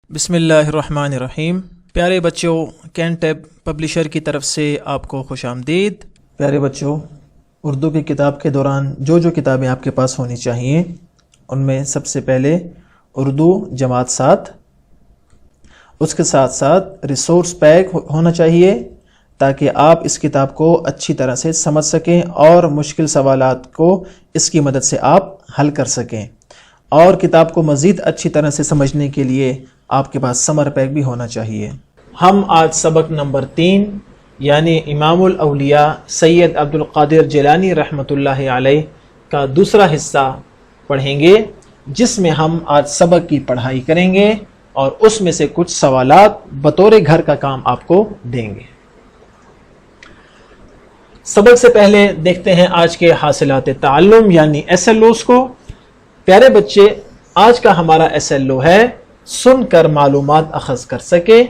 بسم اللہ الرحمن الرحیم۔ پیارے بچوں، کینٹیب پبلشر کی طرف سے آپ کو خوش آمدید۔ پیارے بچوں، اردو کی کتاب کے دوران جو کتابیں آپ کے پاس ہونی چاہیے ان میں سب سے پہلے اردو جماعت 7، اس کے ساتھ ساتھ ریسورس پیک ہونا چاہیے تاکہ آپ اس کتاب کو اچھی طرح سے سمجھ سکیں اور مشکل سوالات کو اس کی مدد سے آپ حل کر سکیں، اور کتاب کو مزید اچھی طرح سے سمجھنے کے لیے آپ کے پاس سمر پیک بھی ہونا چاہیے۔ ہم آج سبق نمبر 3 یعنی امام الاولیاء سید عبد القادر جیلانی رحمۃ اللہ علیہ کا دوسرا حصہ پڑھیں گے، جس میں ہم آج سبق کی پڑھائی کریں گے اور اس میں سے کچھ سوالات بطور گھر کا کام آپ کو دیں گے۔ سبق سے پہلے دیکھتے ہیں آج کے حاصلات تعلم یعنی SLOs کو۔ پیارے بچے، آج کا ہمارا SLO ہے سن کر معلومات اخذ کر سکے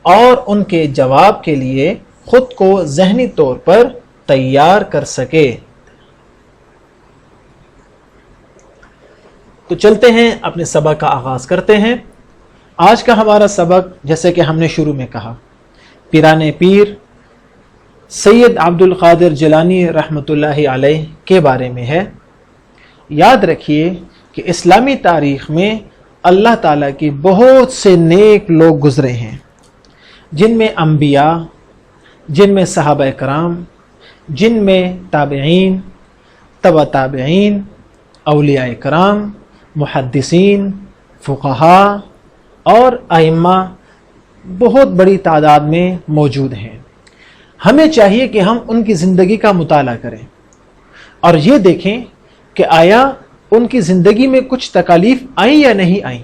اور ان کے جواب کے لیے خود کو ذہنی طور پر تیار کر سکے۔ تو چلتے ہیں اپنے سبق کا آغاز کرتے ہیں۔ آج کا ہمارا سبق، جیسے کہ ہم نے شروع میں کہا، پیران پیر سید عبد القادر جیلانی رحمۃ اللہ علیہ کے بارے میں ہے۔ یاد رکھیے کہ اسلامی تاریخ میں اللہ تعالیٰ کے بہت سے نیک لوگ گزرے ہیں، جن میں انبیاء، جن میں صحابہ کرام، جن میں تابعین، تبع تابعین، اولیاء کرام، محدثین، فقہاء اور ائمہ بہت بڑی تعداد میں موجود ہیں۔ ہمیں چاہیے کہ ہم ان کی زندگی کا مطالعہ کریں اور یہ دیکھیں کہ آیا ان کی زندگی میں کچھ تکالیف آئیں یا نہیں آئیں۔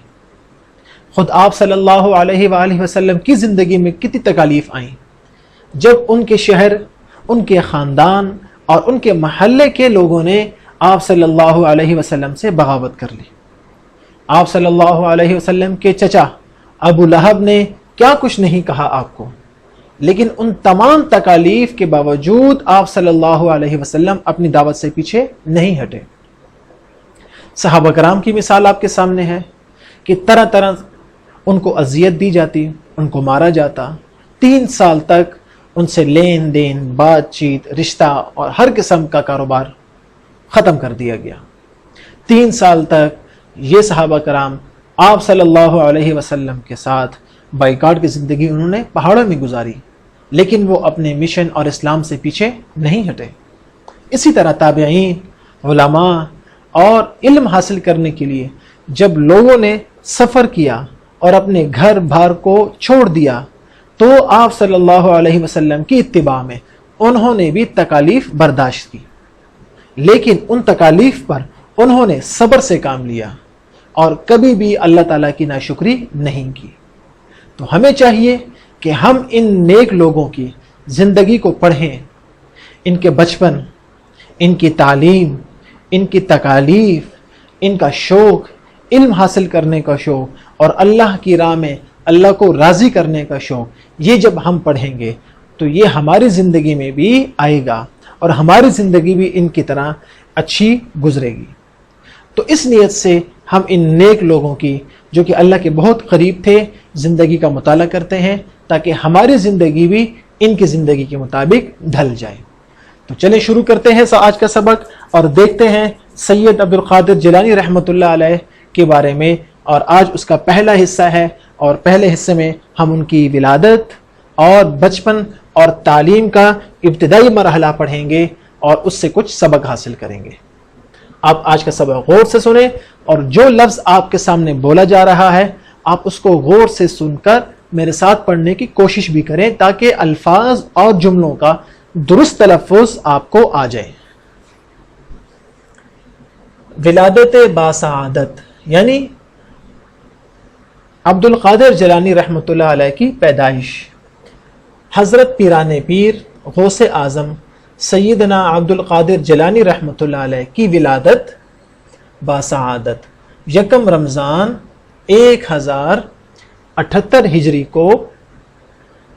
خود آپ صلی اللہ علیہ وآلہ وسلم کی زندگی میں کتنی تکالیف آئیں جب ان کے شہر، ان کے خاندان اور ان کے محلے کے لوگوں نے آپ صلی اللہ علیہ وسلم سے بغاوت کر لی۔ آپ صلی اللہ علیہ وسلم کے چچا ابو لہب نے کیا کچھ نہیں کہا آپ کو، لیکن ان تمام تکالیف کے باوجود آپ صلی اللہ علیہ وسلم اپنی دعوت سے پیچھے نہیں ہٹے۔ صحابہ کرام کی مثال آپ کے سامنے ہے کہ طرح طرح ان کو اذیت دی جاتی، ان کو مارا جاتا، 3 سال تک ان سے لین دین، بات چیت، رشتہ اور ہر قسم کا کاروبار ختم کر دیا گیا۔ 3 سال تک یہ صحابہ کرام آپ صلی اللہ علیہ وسلم کے ساتھ بائیکاٹ کی زندگی انہوں نے پہاڑوں میں گزاری، لیکن وہ اپنے مشن اور اسلام سے پیچھے نہیں ہٹے۔ اسی طرح تابعین، علماء اور علم حاصل کرنے کے لیے جب لوگوں نے سفر کیا اور اپنے گھر بار کو چھوڑ دیا تو آپ صلی اللہ علیہ وسلم کی اتباع میں انہوں نے بھی تکالیف برداشت کی، لیکن ان تکالیف پر انہوں نے صبر سے کام لیا اور کبھی بھی اللہ تعالیٰ کی ناشکری نہیں کی۔ تو ہمیں چاہیے کہ ہم ان نیک لوگوں کی زندگی کو پڑھیں، ان کے بچپن، ان کی تعلیم، ان کی تکالیف، ان کا شوق، علم حاصل کرنے کا شوق اور اللہ کی راہ میں اللہ کو راضی کرنے کا شوق، یہ جب ہم پڑھیں گے تو یہ ہماری زندگی میں بھی آئے گا اور ہماری زندگی بھی ان کی طرح اچھی گزرے گی۔ تو اس نیت سے ہم ان نیک لوگوں کی، جو کہ اللہ کے بہت قریب تھے، زندگی کا مطالعہ کرتے ہیں تاکہ ہماری زندگی بھی ان کی زندگی کے مطابق ڈھل جائے۔ تو چلیں شروع کرتے ہیں آج کا سبق اور دیکھتے ہیں سید عبد القادر جیلانی رحمۃ اللہ علیہ کے بارے میں، اور آج اس کا پہلا حصہ ہے، اور پہلے حصے میں ہم ان کی ولادت اور بچپن اور تعلیم کا ابتدائی مرحلہ پڑھیں گے اور اس سے کچھ سبق حاصل کریں گے۔ آپ آج کا سبق غور سے سنیں اور جو لفظ آپ کے سامنے بولا جا رہا ہے آپ اس کو غور سے سن کر میرے ساتھ پڑھنے کی کوشش بھی کریں تاکہ الفاظ اور جملوں کا درست تلفظ آپ کو آ جائے۔ ولادت باسعادت یعنی عبد القادر جیلانی رحمۃ اللہ علیہ کی پیدائش۔ حضرت پیران پیر غوث اعظم سیدنا عبد القادر جیلانی رحمۃ اللہ علیہ کی ولادت باسعادت 1 رمضان 1078 ہجری کو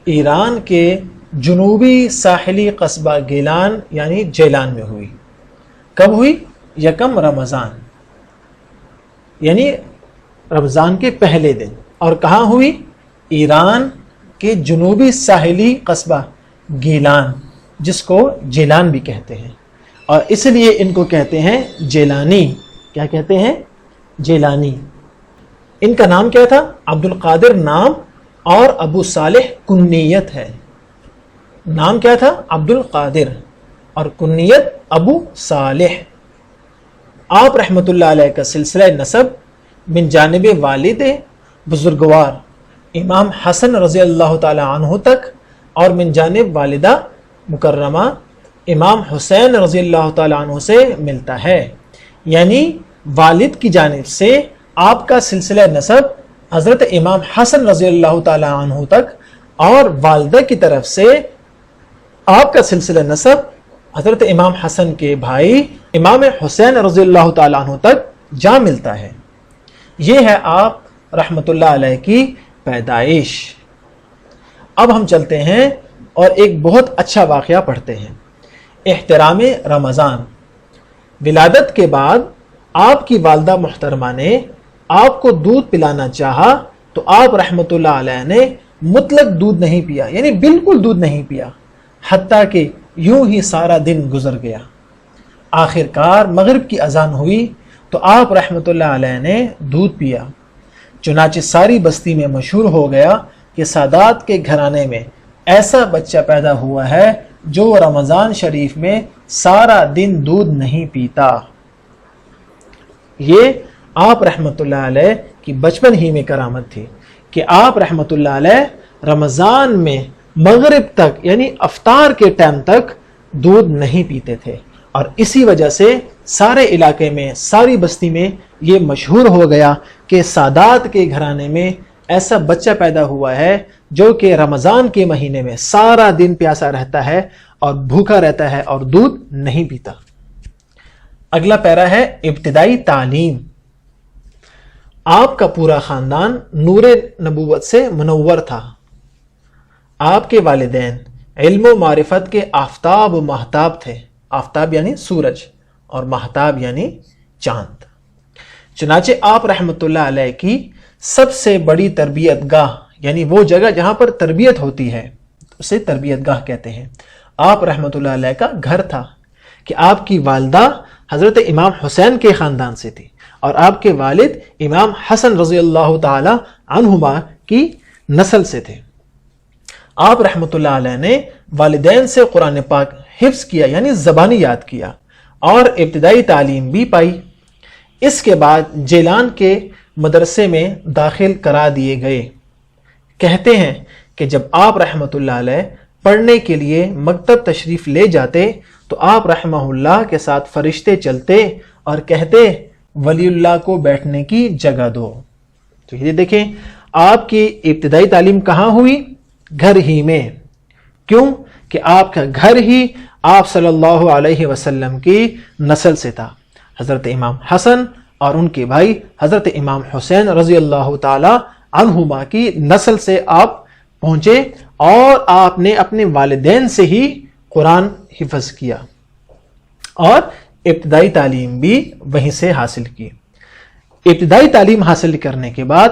ایران کے جنوبی ساحلی قصبہ گیلان یعنی جیلان میں ہوئی۔ کب ہوئی؟ 1 رمضان یعنی رمضان کے پہلے دن اور کہاں ہوئی؟ ایران کے جنوبی ساحلی قصبہ گیلان، جس کو جیلان بھی کہتے ہیں، اور اس لیے ان کو کہتے ہیں جیلانی۔ کیا کہتے ہیں؟ جیلانی۔ ان کا نام کیا تھا؟ عبد القادر نام اور ابو صالح کنیت ہے۔ نام کیا تھا؟ عبد القادر، اور کنیت ابو صالح۔ آپ رحمۃ اللہ علیہ کا سلسلہ نسب من جانب والد بزرگوار امام حسن رضی اللہ تعالی عنہ تک، اور من جانب والدہ مکرمہ امام حسین رضی اللہ تعالی عنہ سے ملتا ہے۔ یعنی والد کی جانب سے آپ کا سلسلہ نسب حضرت امام حسن رضی اللہ تعالی عنہ تک، اور والدہ کی طرف سے آپ کا سلسلہ نسب حضرت امام حسن کے بھائی امام حسین رضی اللہ تعالیٰ عنہ تک جا ملتا ہے۔ یہ ہے آپ رحمت اللہ علیہ کی پیدائش۔ اب ہم چلتے ہیں اور ایک بہت اچھا واقعہ پڑھتے ہیں، احترام رمضان۔ ولادت کے بعد آپ کی والدہ محترمہ نے آپ کو دودھ پلانا چاہا تو آپ رحمت اللہ علیہ نے مطلق دودھ نہیں پیا، یعنی بالکل دودھ نہیں پیا، حتیٰ کہ یوں ہی سارا دن گزر گیا۔ آخر کار مغرب کی اذان ہوئی تو آپ رحمت اللہ علیہ نے دودھ پیا۔ چنانچہ ساری بستی میں مشہور ہو گیا کہ سادات کے گھرانے میں ایسا بچہ پیدا ہوا ہے جو رمضان شریف میں سارا دن دودھ نہیں پیتا۔ یہ آپ رحمت اللہ علیہ کی بچپن ہی میں کرامت تھی کہ آپ رحمت اللہ علیہ رمضان میں مغرب تک یعنی افطار کے ٹائم تک دودھ نہیں پیتے تھے، اور اسی وجہ سے سارے علاقے میں، ساری بستی میں یہ مشہور ہو گیا کہ سادات کے گھرانے میں ایسا بچہ پیدا ہوا ہے جو کہ رمضان کے مہینے میں سارا دن پیاسا رہتا ہے اور بھوکا رہتا ہے اور دودھ نہیں پیتا۔ اگلا پیرا ہے ابتدائی تعلیم۔ آپ کا پورا خاندان نور نبوت سے منور تھا۔ آپ کے والدین علم و معرفت کے آفتاب و مہتاب تھے۔ آفتاب یعنی سورج، اور مہتاب یعنی چاند۔ چنانچہ آپ رحمت اللہ علیہ کی سب سے بڑی تربیت گاہ، یعنی وہ جگہ جہاں پر تربیت ہوتی ہے، اسے تربیت گاہ کہتے ہیں، آپ رحمت اللہ علیہ کا گھر تھا کہ آپ کی والدہ حضرت امام حسین کے خاندان سے تھی، اور آپ کے والد امام حسن رضی اللہ تعالی عنہما کی نسل سے تھے۔ آپ رحمت اللہ علیہ نے والدین سے قرآن پاک حفظ کیا، یعنی زبانی یاد کیا، اور ابتدائی تعلیم بھی پائی۔ اس کے بعد جیلان کے مدرسے میں داخل کرا دیے گئے۔ کہتے ہیں کہ جب آپ رحمت اللہ علیہ پڑھنے کے لیے مکتب تشریف لے جاتے تو آپ رحمہ اللہ کے ساتھ فرشتے چلتے اور کہتے ولی اللہ کو بیٹھنے کی جگہ دو۔ تو یہ دیکھیں آپ کی ابتدائی تعلیم کہاں ہوئی؟ گھر ہی میں۔ کیوں؟ کہ آپ کا گھر ہی آپ صلی اللہ علیہ وسلم کی نسل سے تھا۔ حضرت امام حسن اور ان کے بھائی حضرت امام حسین رضی اللہ تعالی عنہما کی نسل سے آپ پہنچے، اور آپ نے اپنے والدین سے ہی قرآن حفظ کیا اور ابتدائی تعلیم بھی وہیں سے حاصل کی۔ ابتدائی تعلیم حاصل کرنے کے بعد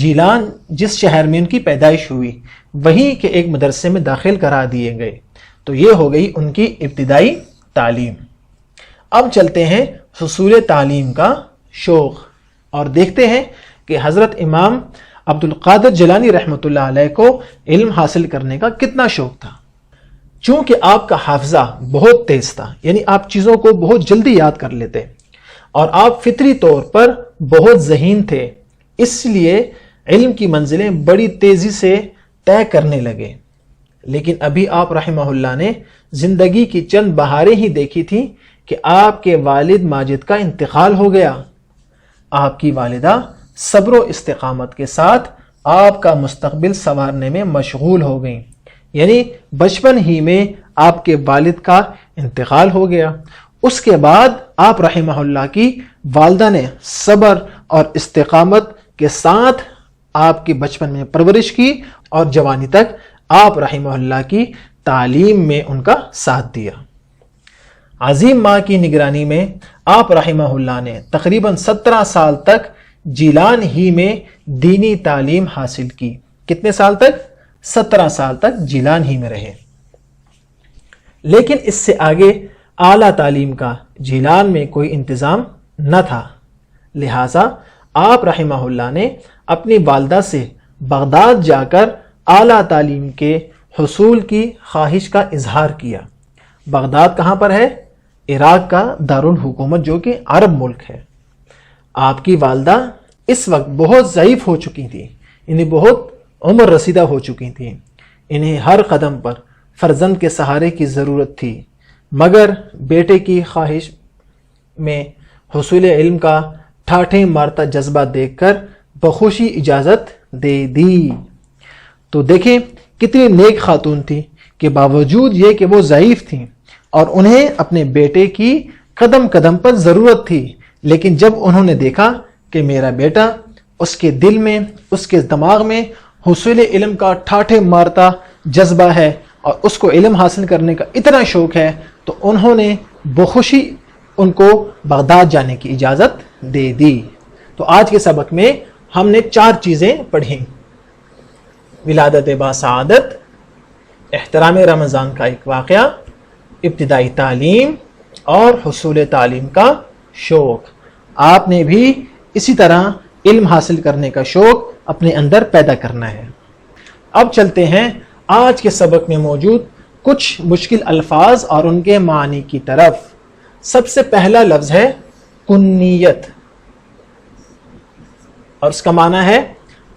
جیلان جس شہر میں ان کی پیدائش ہوئی وہیں کے ایک مدرسے میں داخل کرا دیے گئے۔ تو یہ ہو گئی ان کی ابتدائی تعلیم۔ اب چلتے ہیں حصول تعلیم کا شوق، اور دیکھتے ہیں کہ حضرت امام عبد القادر جیلانی رحمۃ اللہ علیہ کو علم حاصل کرنے کا کتنا شوق تھا۔ چونکہ آپ کا حافظہ بہت تیز تھا، یعنی آپ چیزوں کو بہت جلدی یاد کر لیتے، اور آپ فطری طور پر بہت ذہین تھے، اس لیے علم کی منزلیں بڑی تیزی سے طے کرنے لگے۔ لیکن ابھی آپ رحمہ اللہ نے زندگی کی چند بہاریں ہی دیکھی تھیں کہ آپ کے والد ماجد کا انتقال ہو گیا۔ آپ کی والدہ صبر و استقامت کے ساتھ آپ کا مستقبل سنوارنے میں مشغول ہو گئیں، یعنی بچپن ہی میں آپ کے والد کا انتقال ہو گیا۔ اس کے بعد آپ رحمہ اللہ کی والدہ نے صبر اور استقامت کے ساتھ آپ کی بچپن میں پرورش کی، اور جوانی تک آپ رحمہ اللہ کی تعلیم میں ان کا ساتھ دیا۔ عظیم ماں کی نگرانی میں آپ رحمہ اللہ نے تقریباً 17 سال تک جیلان ہی میں دینی تعلیم حاصل کی۔ کتنے سال تک؟ 17 سال تک جیلان ہی میں رہے۔ لیکن اس سے آگے اعلیٰ تعلیم کا جیلان میں کوئی انتظام نہ تھا، لہٰذا آپ رحمہ اللہ نے اپنی والدہ سے بغداد جا کر اعلیٰ تعلیم کے حصول کی خواہش کا اظہار کیا۔ بغداد کہاں پر ہے؟ عراق کا دارالحکومت جو کہ عرب ملک ہے۔ آپ کی والدہ اس وقت بہت ضعیف ہو چکی تھی، انہیں بہت عمر رسیدہ ہو چکی تھی، انہیں ہر قدم پر فرزند کے سہارے کی ضرورت تھی، مگر بیٹے کی خواہش میں حصول علم کا ٹھاٹھے مارتا جذبہ دیکھ کر بخوشی اجازت دے دی۔ تو دیکھیں کتنی نیک خاتون تھی کہ باوجود یہ کہ وہ ضعیف تھیں اور انہیں اپنے بیٹے کی قدم قدم پر ضرورت تھی، لیکن جب انہوں نے دیکھا کہ میرا بیٹا، اس کے دل میں، اس کے دماغ میں حصول علم کا ٹھاٹھے مارتا جذبہ ہے اور اس کو علم حاصل کرنے کا اتنا شوق ہے، تو انہوں نے بخوشی ان کو بغداد جانے کی اجازت دے دی۔ تو آج کے سبق میں ہم نے 4 چیزیں پڑھیں: ولادت باسعادت، احترام رمضان کا ایک واقعہ، ابتدائی تعلیم اور حصول تعلیم کا شوق۔ آپ نے بھی اسی طرح علم حاصل کرنے کا شوق اپنے اندر پیدا کرنا ہے۔ اب چلتے ہیں آج کے سبق میں موجود کچھ مشکل الفاظ اور ان کے معنی کی طرف۔ سب سے پہلا لفظ ہے کنیت، اور اس کا معنی ہے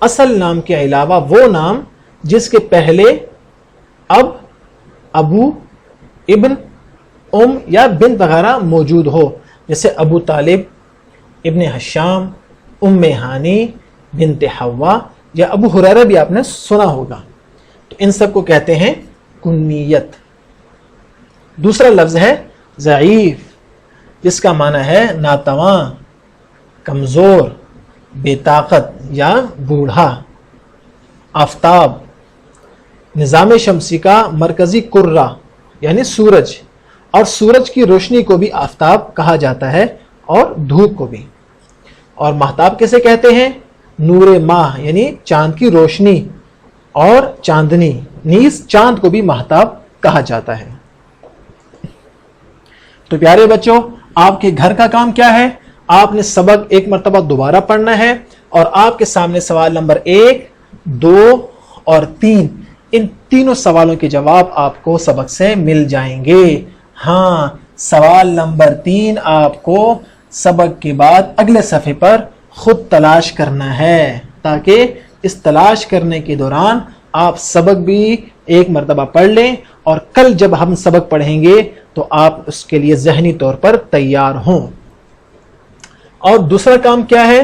اصل نام کے علاوہ وہ نام جس کے پہلے اب، ابو، ابن، یا بنت وغیرہ موجود ہو، جیسے ابو طالب، ابن حشام، ہانی، بنت حوا، یا ابو ہریرہ بھی آپ نے سنا ہوگا۔ تو ان سب کو کہتے ہیں کنیت۔ دوسرا لفظ ہے ضعیف، جس کا معنی ہے ناتواں، کمزور، بے طاقت یا بوڑھا۔ آفتاب، نظام شمسی کا مرکزی کرہ یعنی سورج، اور سورج کی روشنی کو بھی آفتاب کہا جاتا ہے اور دھوپ کو بھی۔ اور مہتاب کیسے کہتے ہیں؟ نور ماہ یعنی چاند کی روشنی، اور چاندنی، نیز چاند کو بھی مہتاب کہا جاتا ہے۔ تو پیارے بچوں، آپ کے گھر کا کام کیا ہے؟ آپ نے سبق ایک مرتبہ دوبارہ پڑھنا ہے، اور آپ کے سامنے سوال نمبر 1، 2 اور 3، ان تینوں سوالوں کے جواب آپ کو سبق سے مل جائیں گے۔ ہاں، سوال نمبر 3 آپ کو سبق کے بعد اگلے صفحے پر خود تلاش کرنا ہے، تاکہ اس تلاش کرنے کے دوران آپ سبق بھی ایک مرتبہ پڑھ لیں، اور کل جب ہم سبق پڑھیں گے تو آپ اس کے لیے ذہنی طور پر تیار ہوں۔ اور دوسرا کام کیا ہے؟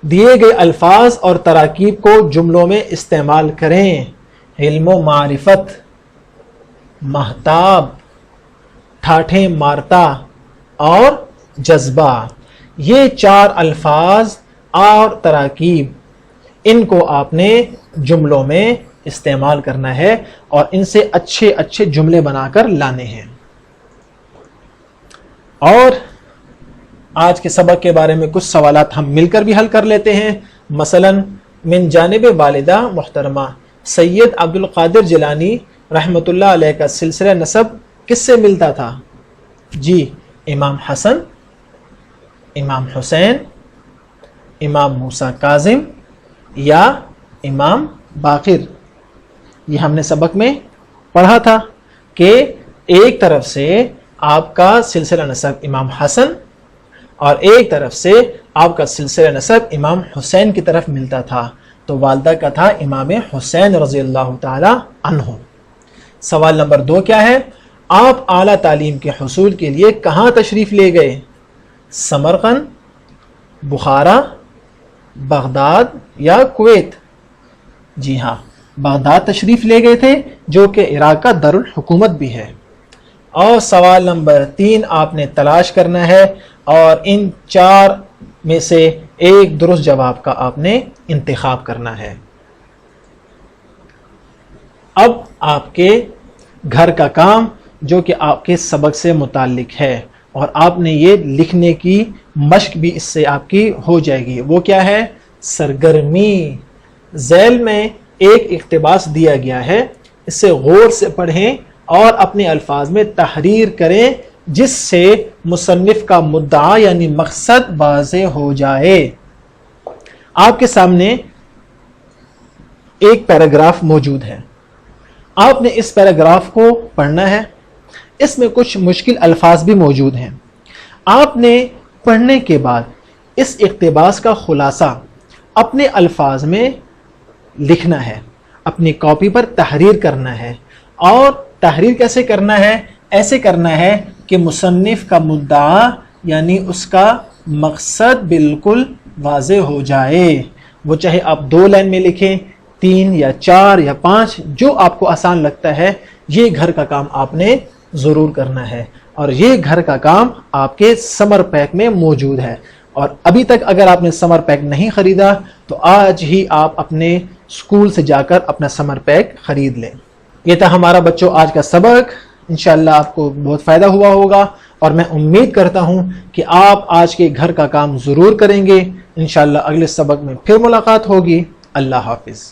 دیے گئے الفاظ اور تراکیب کو جملوں میں استعمال کریں۔ علم و معرفت، مہتاب، ٹھاٹھے مارتا اور جذبہ، یہ 4 الفاظ اور تراکیب، ان کو آپ نے جملوں میں استعمال کرنا ہے اور ان سے اچھے اچھے جملے بنا کر لانے ہیں۔ اور آج کے سبق کے بارے میں کچھ سوالات ہم مل کر بھی حل کر لیتے ہیں۔ مثلا من جانب والدہ محترمہ سید عبد القادر جیلانی رحمۃ اللہ علیہ کا سلسلہ نسب کس سے ملتا تھا؟ جی، امام حسن، امام حسین، امام موسیٰ کاظم یا امام باقر۔ یہ ہم نے سبق میں پڑھا تھا کہ ایک طرف سے آپ کا سلسلہ نسب امام حسن اور ایک طرف سے آپ کا سلسلہ نسب امام حسین کی طرف ملتا تھا، تو والدہ کا تھا امام حسین رضی اللہ تعالی عنہ۔ سوال نمبر 2 کیا ہے؟ آپ اعلیٰ تعلیم کے حصول کے لیے کہاں تشریف لے گئے؟ سمرقند، بخارا، بغداد یا کویت؟ جی ہاں، بغداد تشریف لے گئے تھے، جو کہ عراق کا دارالحکومت بھی ہے۔ اور سوال نمبر 3 آپ نے تلاش کرنا ہے، اور ان 4 میں سے ایک درست جواب کا آپ نے انتخاب کرنا ہے۔ اب آپ کے گھر کا کام جو کہ آپ کے سبق سے متعلق ہے، اور آپ نے یہ لکھنے کی مشق بھی اس سے آپ کی ہو جائے گی۔ وہ کیا ہے؟ سرگرمی۔ ذیل میں ایک اقتباس دیا گیا ہے، اسے غور سے پڑھیں اور اپنے الفاظ میں تحریر کریں جس سے مصنف کا مدعا یعنی مقصد واضح ہو جائے۔ آپ کے سامنے ایک پیراگراف موجود ہے، آپ نے اس پیراگراف کو پڑھنا ہے۔ اس میں کچھ مشکل الفاظ بھی موجود ہیں۔ آپ نے پڑھنے کے بعد اس اقتباس کا خلاصہ اپنے الفاظ میں لکھنا ہے، اپنی کاپی پر تحریر کرنا ہے۔ اور تحریر کیسے کرنا ہے؟ ایسے کرنا ہے کہ مصنف کا مدعا یعنی اس کا مقصد بالکل واضح ہو جائے۔ وہ چاہے آپ 2 لائن میں لکھیں، 3 یا 4 یا 5، جو آپ کو آسان لگتا ہے۔ یہ گھر کا کام آپ نے ضرور کرنا ہے، اور یہ گھر کا کام آپ کے سمر پیک میں موجود ہے۔ اور ابھی تک اگر آپ نے سمر پیک نہیں خریدا تو آج ہی آپ اپنے اسکول سے جا کر اپنا سمر پیک خرید لیں۔ یہ تھا ہمارا بچوں آج کا سبق۔ انشاءاللہ آپ کو بہت فائدہ ہوا ہوگا، اور میں امید کرتا ہوں کہ آپ آج کے گھر کا کام ضرور کریں گے۔ انشاءاللہ اگلے سبق میں پھر ملاقات ہوگی۔ اللہ حافظ۔